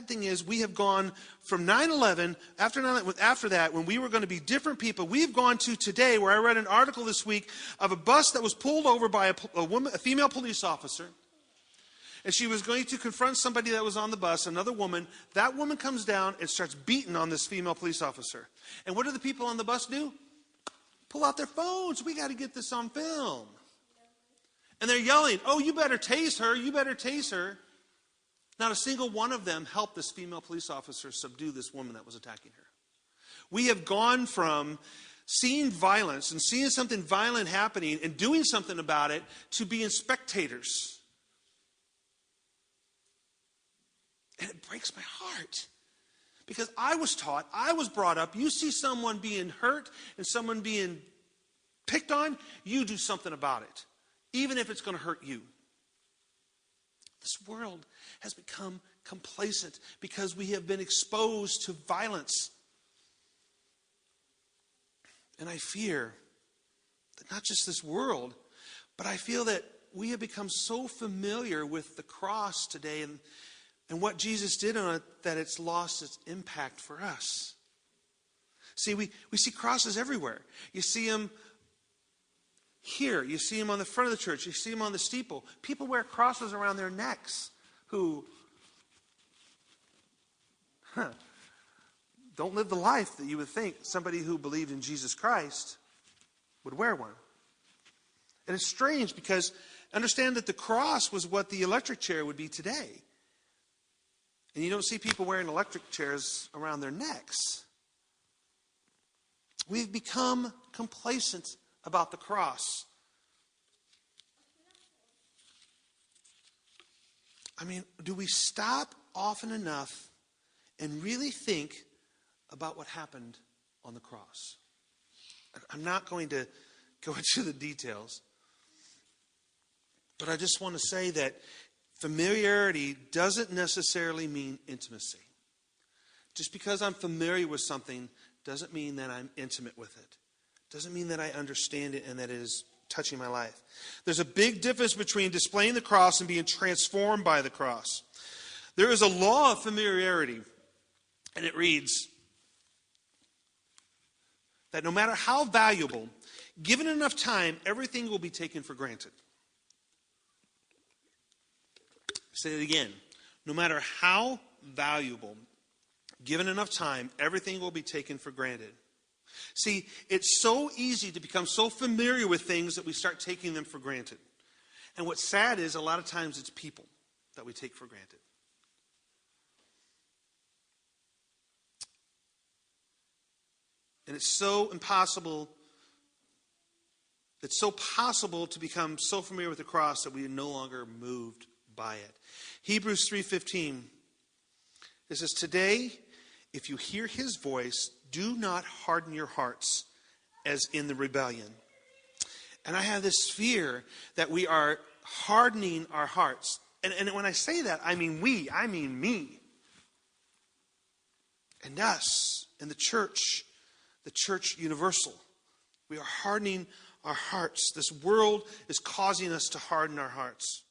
thing is we have gone from 9/11, after that, when we were going to be different people, we've gone to today, where I read an article this week of a bus that was pulled over by a female police officer. And she was going to confront somebody that was on the bus, another woman. That woman comes down and starts beating on this female police officer. And what do the people on the bus do? Pull out their phones. We got to get this on film. And they're yelling, oh, you better tase her. You better tase her. Not a single one of them helped this female police officer subdue this woman that was attacking her. We have gone from seeing violence and seeing something violent happening and doing something about it to being spectators. And it breaks my heart. Because I was taught, I was brought up, you see someone being hurt and someone being picked on, you do something about it. Even if it's going to hurt you. This world has become complacent because we have been exposed to violence. And I fear that not just this world, but I feel that we have become so familiar with the cross today and what Jesus did on it, that it's lost its impact for us. See, we see crosses everywhere. You see them here. You see them on the front of the church. You see them on the steeple. People wear crosses around their necks who don't live the life that you would think somebody who believed in Jesus Christ would wear one. And it's strange because understand that the cross was what the electric chair would be today. And you don't see people wearing electric chairs around their necks. We've become complacent about the cross. I mean, do we stop often enough and really think about what happened on the cross? I'm not going to go into the details, but I just want to say that familiarity doesn't necessarily mean intimacy. Just because I'm familiar with something doesn't mean that I'm intimate with it. Doesn't mean that I understand it and that it is touching my life. There's a big difference between displaying the cross and being transformed by the cross. There is a law of familiarity, and it reads that no matter how valuable, given enough time, everything will be taken for granted. Say it again. No matter how valuable, given enough time, everything will be taken for granted. See, it's so easy to become so familiar with things that we start taking them for granted. And what's sad is a lot of times it's people that we take for granted. And it's so impossible. It's so possible to become so familiar with the cross that we are no longer moved by it. Hebrews 3:15. It says, today, if you hear his voice, do not harden your hearts as in the rebellion. And I have this fear that we are hardening our hearts. And when I say that, I mean me. And us, and the church universal. We are hardening our hearts. This world is causing us to harden our hearts.